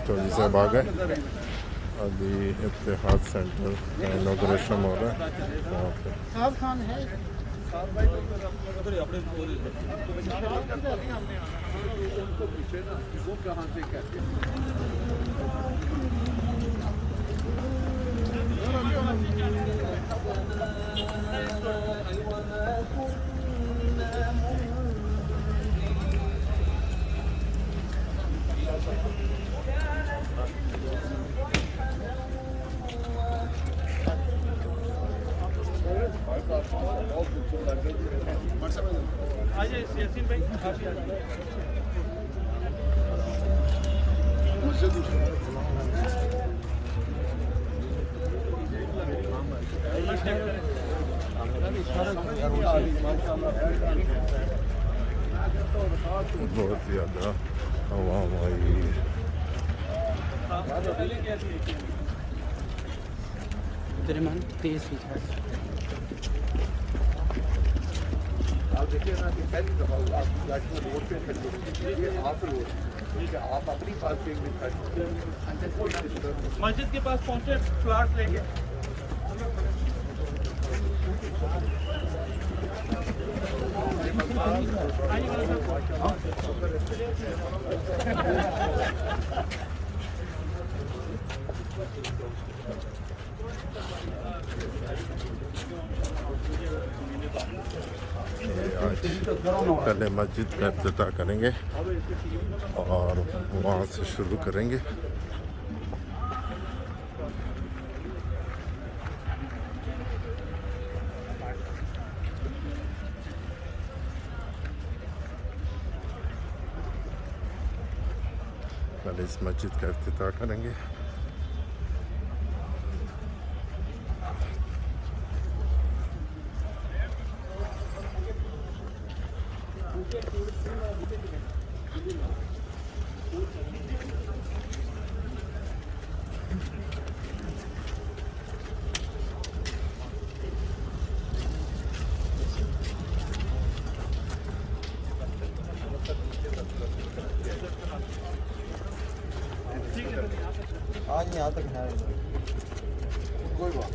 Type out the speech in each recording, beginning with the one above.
चौधरी साहब आ गए। अभी इत्तेहाद सेंटर का इनॉग्रेशन हो रहा है वहाँ पे। बहुत ज़्यादा आवाम आई हुई है। तेज है। आप देखिए ना कि पहली दफा आप रोड पे खड़े आप रोड ठीक है, आप अपनी पार्किंग में खड़े मस्जिद के पास पहुंचे फ्लैट लेके। पहले मस्जिद का इफ्तिताह करेंगे और वहाँ से शुरू करेंगे। पहले इस मस्जिद का इफ्तिताह करेंगे। आज यहाँ तक है कोई बात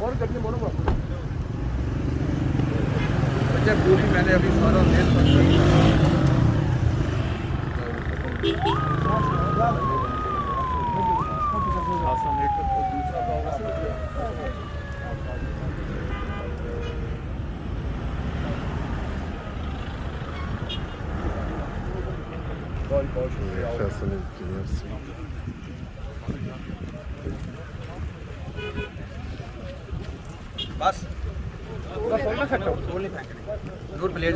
और करके बोलो अच्छा पूरी मैंने अभी सारा रेल बस दूर प्लेट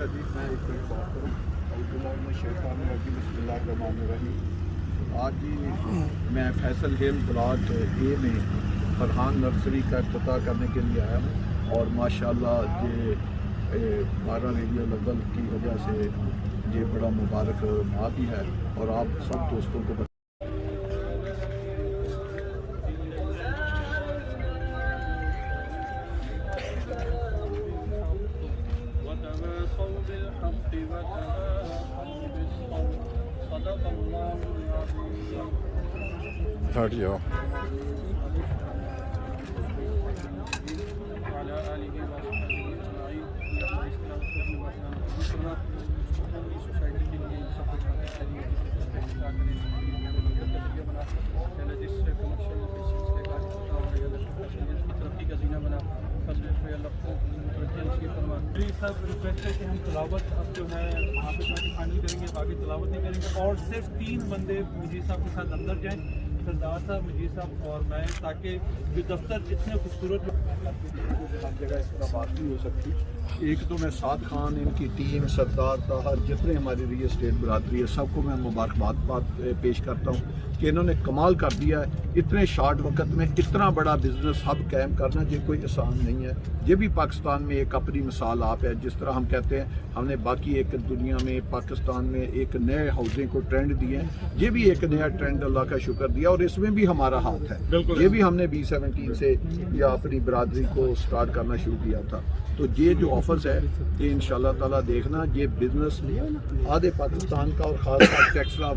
हदीस में एक बात करूँ बिस्मिल्लाहिर्रहमानिर्रहीम। आज ही मैं फैसल हिल ब्लॉक ए में फरहान नर्सरी का इफ्तिताह करने के लिए आया हूँ और माशाल्लाह ये 12 रेडियो अव्वल की वजह से ये बड़ा मुबारक माह भी है और आप सब दोस्तों को हट जाओ। जी सब रिक्वेस्ट है कि हम तलावत अब जो है वहाँ पे जाके फाइनल करेंगे, बाकी तलावत नहीं करेंगे और सिर्फ 3 बंदे मुझीर साहब के साथ अंदर जाएँ, सरदार साहब, मुझीर साहब और मैं, ताकि जो दफ्तर इतने खूबसूरत हर जगह इस तरह बात नहीं हो सकती। एक तो मैं साद खान, इनकी टीम, सरदार ताहर, जितने हमारी रियल एस्टेट बरादरी है, सबको मैं मुबारकबाद पेश करता हूँ कि इन्होंने कमाल कर दिया है। इतने शॉर्ट वक्त में इतना बड़ा बिजनेस हब कायम करना ये कोई आसान नहीं है। ये भी पाकिस्तान में एक अपनी मिसाल आप है। जिस तरह हम कहते हैं हमने बाकी एक दुनिया में पाकिस्तान में एक नए हाउसिंग को ट्रेंड दिए हैं, ये भी एक नया ट्रेंड अल्लाह का शुक्र दिया और इसमें भी हमारा हाथ है। ये भी हमने B17 से या अपनी बरादरी को स्टार्ट करना शुरू किया था। तो ये जो ऑफर्स है ये इंशाल्लाह ताला देखना, ये बिजनेस आधे पाकिस्तान का और ख़ासकर टेक्सला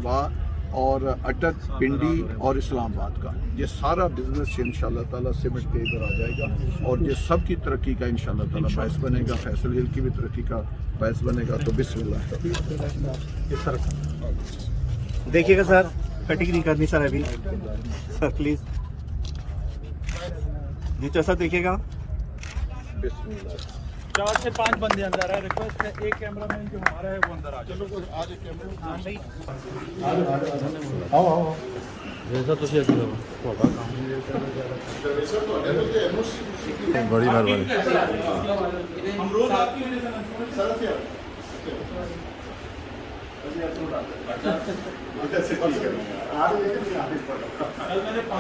और अटक, पिंडी और इस्लामाबाद का ये सारा बिजनेस इंशाल्लाह ताला सिमट के इधर आ जाएगा और ये सब की तरक्की का इंशाल्लाह ताला बायस बनेगा। फैसल हिल की भी तरक्की का बायस बनेगा। तो बिस्मिल्लाह। इस तरह देखिएगा सर, कटिंग नहीं करनी सर अभी सर प्लीज जी। तो सर देखिएगा 4 से 5 बंदे अंदर है। रिक्वेस्ट है एक कैमरामैन जो हमारा है वो अंदर आ जाए। आज एक कैमरा बड़ी मेहरबानी।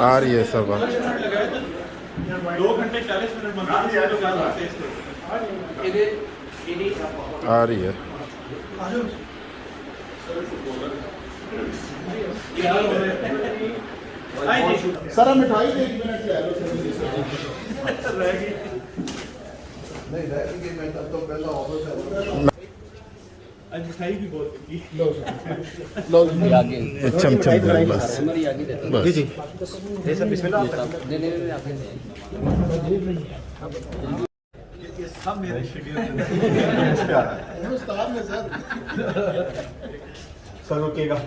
आ रही है सब, 2 घंटे 40 मिनट आ रही है। सर मिठाई 1 मिनट ले लो। नहीं रहेगी, मैं तब तो पहला ऑफर आज मिठाई भी बहुत चमचम बस जी जी ये सब बिस्मिल्लाह। ये सब मेरे शेड्यूल में सर रुकिएगा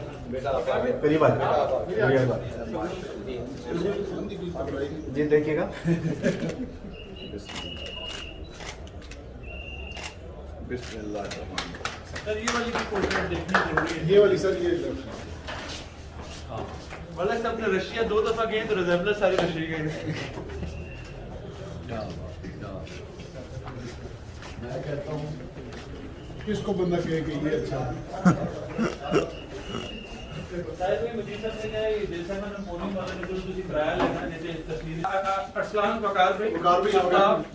करीब जी देखिएगा। बिस्मिल्लाह। सर ये वाली भी पोर्ट्रेट देखनी जरूरी है। ये वाली सर ये वाला से अपने रशिया 2 दफा गए तो रिजर्वलेस सारे रशिया गए। मैं कहता हूँ किसको बंदा कहे कि ये अच्छा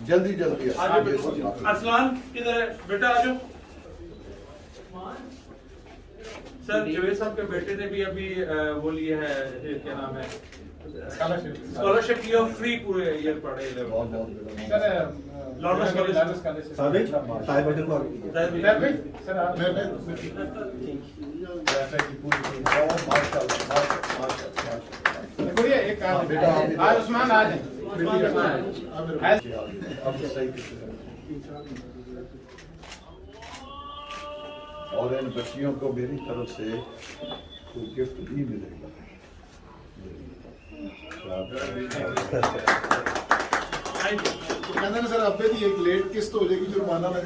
जल्दी जल्दी। अरसलान किधर है बेटा, आ जाओ। सर जवेद साहब के बेटे ने भी अभी वो लिया है, क्या नाम है, स्कॉलरशिप की और फ्री पूरे ईयर पढ़े। लॉर्ड स्कॉलरशिप उस्मान आ जाए। और इन बच्चियों को मेरी तरफ से कोई गिफ्ट भी मिलेगा। कहते ना सर अब भी एक लेट किस्त हो जाएगी, जुर्माना लग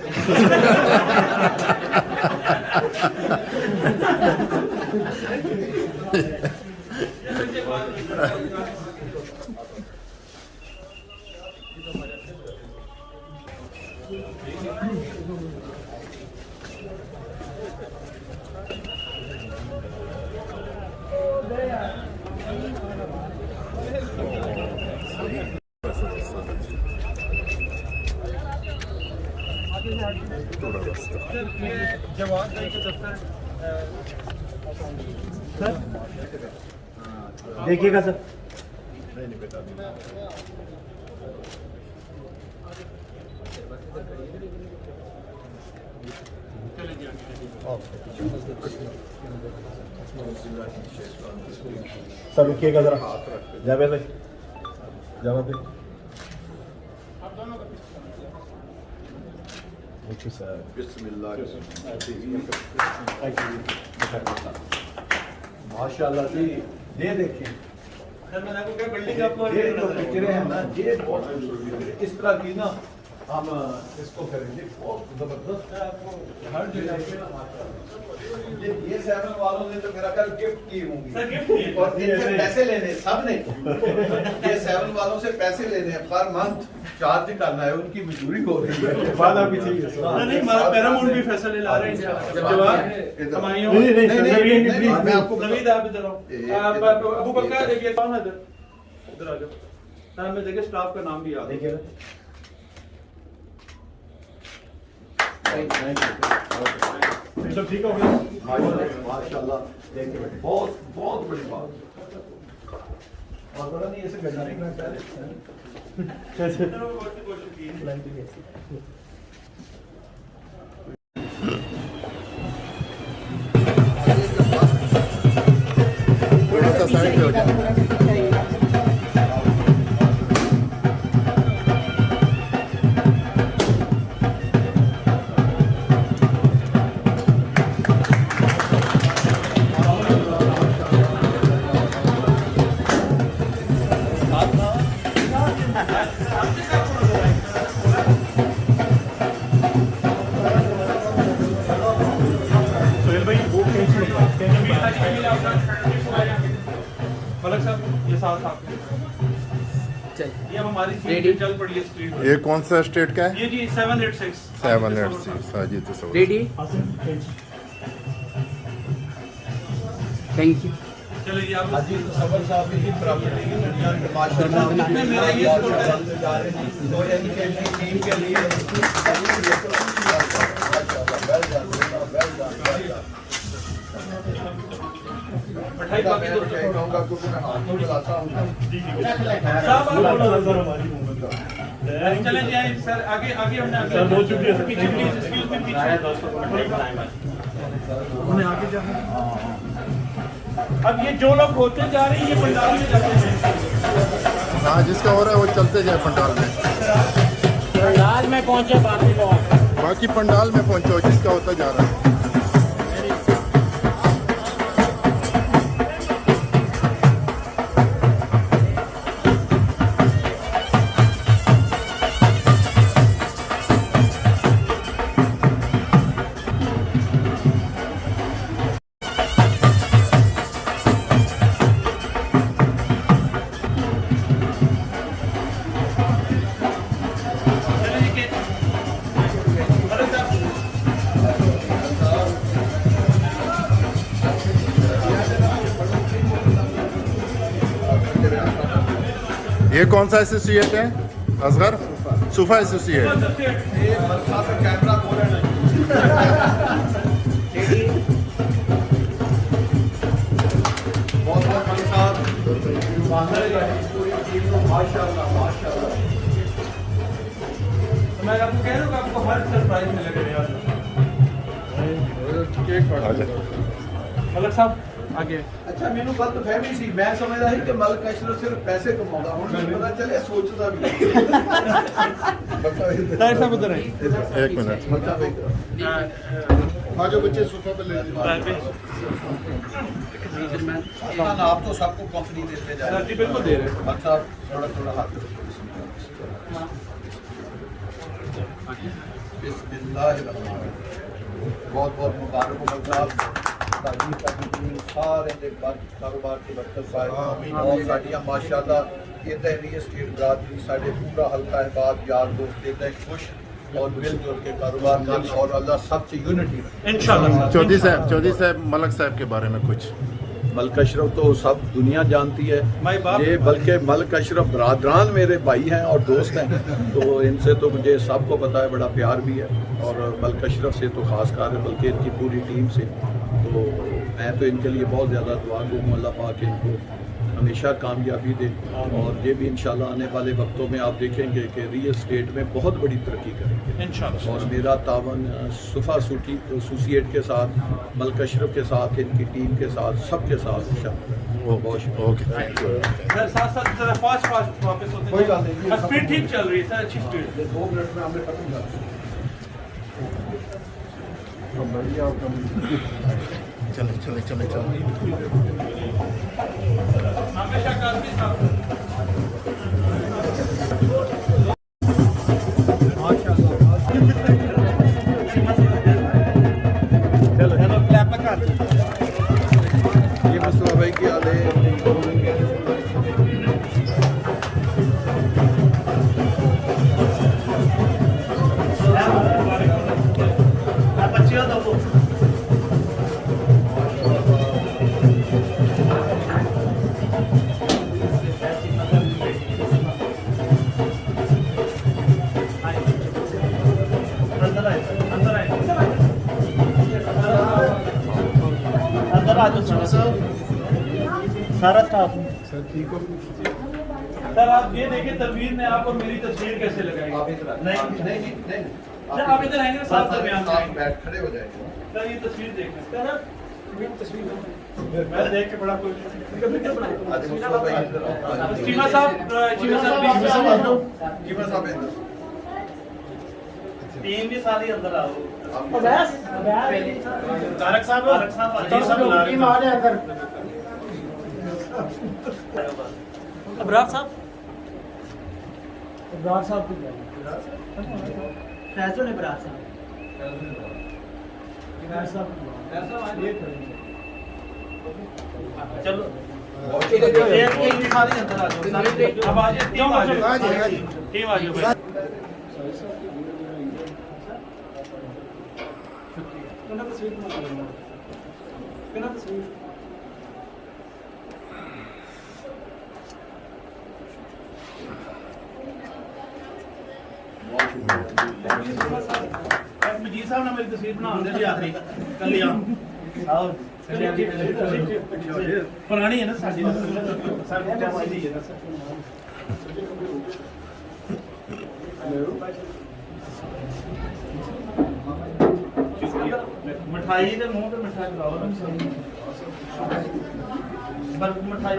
जवाब भाई के दफ्तर देखिएगा सर। सर रुकिएगा जरा, जावेद भाई जावेद भाई। माशाल्लाह जी। ये देखें सर मैंने आपको क्या बिल्डिंग आपको ये जो पिक्चरें हैं ना, ये बहुत जरूरी है। इस तरह की ना हम इसको करेंगे बहुत जबरदस्त है। आपको हर जगह ये 7 वालों ने तो मेरा कल गिफ्ट की होंगी और इनसे पैसे लेने सब ने ये 7 वालों से पैसे लेने हैं पर मंथ चार्ज करना है, उनकी मजदूरी हो रही है। वादा भी थी नहीं हमारा पैरामाउंट भी फैसले ला रहे हैं कमाइयों मैं आपको नवीद आप इधर आओ अबू बकर ये कौन है इधर आ जाओ नाम में देखिए स्टाफ का नाम भी याद है सब ठीक हो गया माशाल्लाह देखिए बहुत बहुत बड़ी बात और बड़ा नहीं ऐसे गजारी में पहले थोड़ा सा साइड पे हो जाए। मलक साहब ये साथ आप चल ये अब हमारी Ready? चल पड़ी है स्ट्रीट ये कौन सा स्टेट का है? ये जी 786 786 Sajid Saud. Ready thank you चलिए जी आप अजीत सबर साहब की प्रॉपर्टी की दुनिया में माशाल्लाह मेरा ये स्कूटर है। जा रहे हैं तो इनके टीम के लिए मिठाई काफी दूर से कहूँगा क्योंकि मैं हाथ में बुलाता हूँ साहब आप चलें जी आइए सर आगे आगे हमने सर बहुत शुक्रिया पीछे प्लीज एक्सक्यूज मी पीछे उन्हें आगे जाना अब ये जो लोग होते जा रहे हैं ये पंडाल में जाते हैं हाँ जिसका हो रहा है वो चलते जाए पंडाल में। पंडाल में पहुंचे बाकी पंडाल में पहुंचो जिसका होता जा रहा है। चलिए जी मलक साहब ये कौन सा एसोसिएट है असगर? Sofa associate. ये मरसा पे कैमरा खोले नहीं बहुत बहुत मलिक साहब पूरी टीम को माशाल्लाह माशाल्लाह तो मैं आपको कह रहा हूँ कि आपको हर सरप्राइज मिलेगा यार मलक साहब आगे अच्छा मैंने गलत फहमी सी मैं समझदा ਸੀ कि मलक अशरफ सिर्फ पैसे कमाਉਂਦਾ ਹੁਣ ਮੈਨੂੰ पता चले सोचदा भी ताहिर साहब उधर आइए एक मिनट। जो बच्चे सोफा पे ले आप तो सबको कंपनी देते जा जी बिल्कुल दे रहे हैं अच्छा थोड़ा थोड़ा हाथ बिस्मिल्लाहिर्रहमानिर्रहीम बहुत बहुत मुबारक हो साहब ताजी ताजी सारे दे कारोबार की बरकत पाए और साडियां माशाल्लाह इधर रियल एस्टेट बरादरी साडे पूरा हल्का है बात यार दोस्त इधर खुश और मिलजुल के कारोबार कर और अल्लाह सबसे यूनिटी इंशाल्लाह चौधरी साहब मलक साहब के बारे में कुछ। मलक अशरफ तो सब दुनिया जानती है भाई बाप ये बल्कि मलक अशरफ बरादरान मेरे भाई हैं और दोस्त हैं तो इनसे तो मुझे सबको पता है बड़ा प्यार भी है और मलक अशरफ से तो खास कर बल्कि इनकी पूरी टीम से तो मैं तो इनके लिए बहुत ज़्यादा दुआ दूँ अल्लाह पाक इनको हमेशा कामयाबी दे और ये भी इंशाल्लाह आने वाले वक्तों में आप देखेंगे कि रियल स्टेट में बहुत बड़ी तरक्की करेंगे इंशाल्लाह और मेरा तावन सुफा सूटी एसोसिएट के साथ मलक अशरफ के साथ इनकी टीम के साथ सबके साथ बहुत शुक्रिया ओके थैंक यू। सर साथ साथ जरा फास्ट वापस होते कोई बात नहीं। स्पीड ठीक चल रही है सर अच्छी स्पीड 2 मिनट में हमने खत्म कर चले चले चले चले। हमेशा काफी साहब माशा सारा स्टाफ सर आप ये देखिए तस्वीर में आप और मेरी तस्वीर कैसे लगाएंगे? नहीं सर आप इधर आएंगे ना साफ दरमियान में बैठ खड़े हो जाएंगे। सर ये तस्वीर देखना सर मैं देख के बड़ा खुश चीमा साहब टीम भी सारी अंदर आओ। तारक साहब जी सब टीम आ जाए अंदर। अबरार साहब फैजल इब्रार साहब चलो सारी अंदर आ जाओ। अब आ जाए टीम आ जाओ टीम आ जाओ। जी साहब ना मेरी तस्वीर बना दे जी आखिरी कल आओ पुरानी है ना साडी मिठाई के मुंह पे मिठाई लाओ बस मिठाई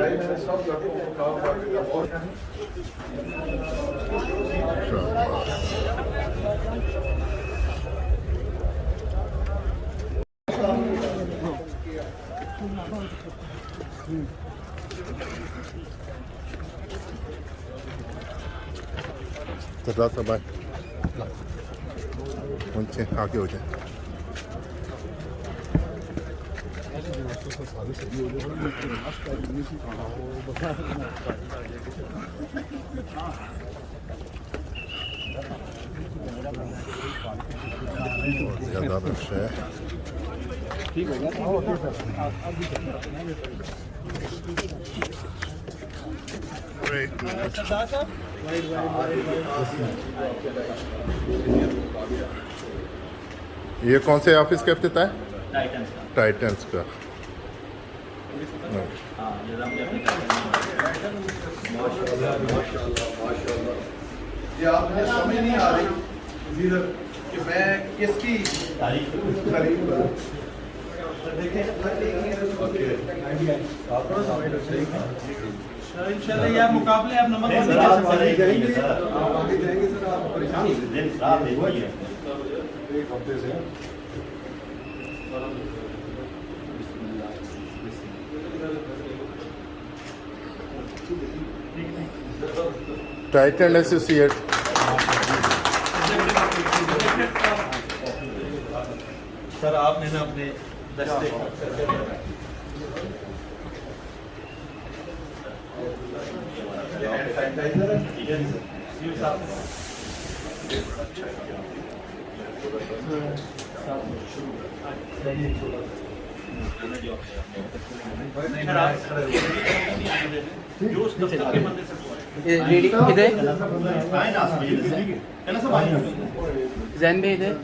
सरदार साहब आए उनसे आगे हो जाए। ज़्यादा रश है। ठीक हो गया। ये कौन से ऑफिस का इफ्तिताह है? टाइटन्स का। ये आपने समझ नहीं आ रही कि मैं किसकी तारीफ इंशाल्लाह ये आप मुकाबले आप नंबर एक हफ्ते से टाइटन एसोसिएट सर आपने ना अपने दस्ते रेडी किधर जैन भाई इधर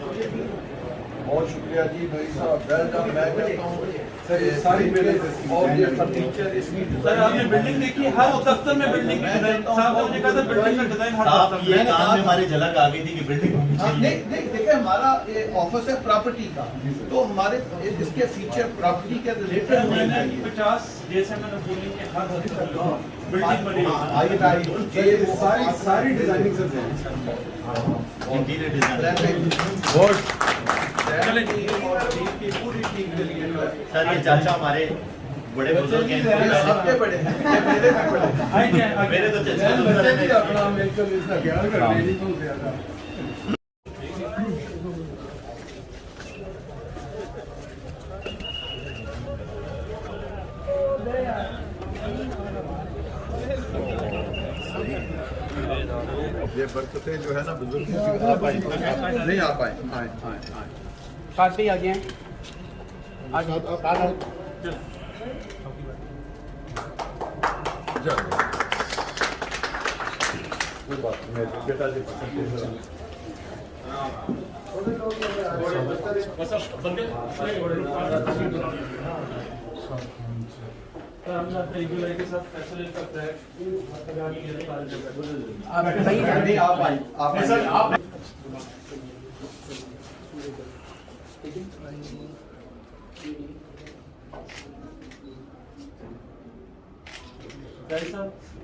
जी बहुत शुक्रिया जी भाई साहब। Well done. मैं कहता हूँ सारी बिल्डिंग और ये फर्नीचर इसकी सर आपने बिल्डिंग देखी हर दफ्तर में बिल्डिंग की डिजाइन साहब आपने कहा था बिल्डिंग का डिजाइन हर दफ्तर में। ये काम में हमारी झलक आ गई थी कि बिल्डिंग होनी चाहिए। नहीं देखिए हमारा ये ऑफिस है प्रॉपर्टी का, तो हमारे इसके फीचर प्रॉपर्टी के रिलेटेड होने चाहिए। 50 जैसे मैंने बोली कि हर बिल्डिंग बनी ये सारी डिजाइनिंग से इंटीरियर डिजाइन चले जी पूरी टीम के लिए सर ये चाचा हमारे बड़े बुजुर्ग हैं। सबके बड़े हैं, मेरे भी बड़े हैं। मेरे तो चाचा अपना मिलकर इसका ख्याल कर लेनी तो ज्यादा। ये बरकतें जो है ना बुजुर्गों की आ पाए नहीं आ पाए आए आए आए काफी आ गए हैं आप बताइए। आप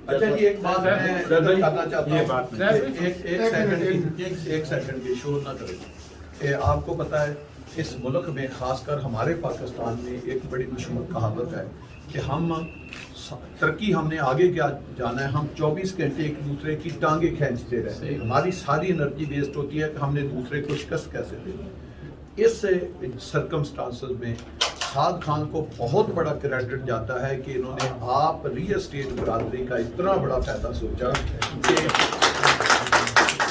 अच्छा जी, एक बात मैं करना चाहता हूँ। एक सेकंड की शोर ना करें। आपको पता है इस मुल्क में, खासकर हमारे पाकिस्तान में, एक बड़ी मशहूर कहावत है कि हम तरक्की हमने आगे क्या जाना है, हम 24 घंटे एक दूसरे की टांगे खींचते रहते हैं। हमारी सारी एनर्जी वेस्ट होती है कि हमने दूसरे को शिकस्त कैसे दी। इस सर्कमस्टांसेस में साद खान को बहुत बड़ा क्रेडिट जाता है कि इन्होंने आप रियल एस्टेट बरादरी का इतना बड़ा फायदा सोचा कि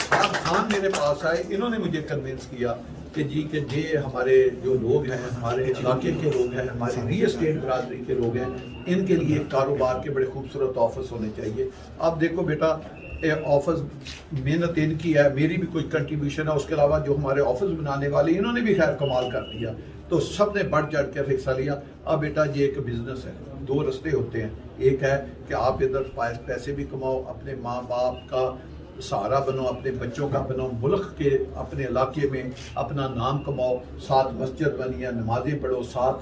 साद खान मेरे पास आए, इन्होंने मुझे कन्विंस किया कि जी के ये हमारे जो लोग हैं, हमारे इलाके के लोग हैं, हमारे रियल एस्टेट बरादरी के लोग हैं, इनके लिए कारोबार के बड़े खूबसूरत ऑफिस होने चाहिए। अब देखो बेटा, ऑफिस मेहनत इनकी है, मेरी भी कोई कंट्रीब्यूशन है, उसके अलावा जो हमारे ऑफिस बनाने वाले इन्होंने भी खैर कमाल कर दिया, तो सब ने बढ़ चढ़ कर हिस्सा लिया। अब बेटा ये एक बिजनेस है, दो रास्ते होते हैं। एक है कि आप इधर पैसे भी कमाओ, अपने माँ बाप का सहारा बनो, अपने बच्चों का बनो, मुल्क के अपने इलाके में अपना नाम कमाओ, साथ मस्जिद बनी है, नमाजें पढ़ो, साथ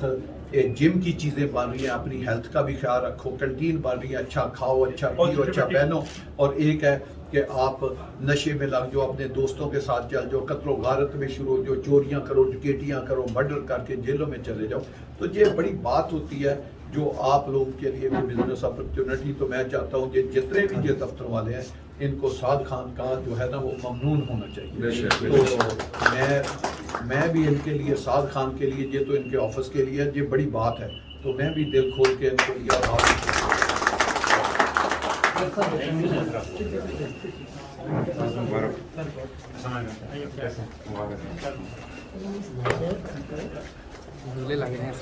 जिम की चीज़ें बन रही हैं, अपनी हेल्थ का भी ख्याल रखो, कैंटीन बन रही है, अच्छा खाओ, अच्छा पियो, अच्छा पहनो। और एक है कि आप नशे में लग जाओ, अपने दोस्तों के साथ चल जाओ, कत्लो गारत में शुरू हो जाओ, चोरियाँ करो, डकैतियाँ करो, मर्डर करके जेलों में चले जाओ। तो ये बड़ी बात होती है जो आप लोगों के लिए बिजनेस अपॉर्चुनिटी। तो मैं चाहता हूँ कि जितने भी ये दफ्तर वाले हैं, इनको साद खान का जो है ना वो ममनून होना चाहिए। तो मैं भी इनके लिए, साद खान के लिए, ये तो इनके ऑफिस के लिए ये बड़ी बात है, तो मैं भी दिल खोल के इनको ये झूले लगे हैं।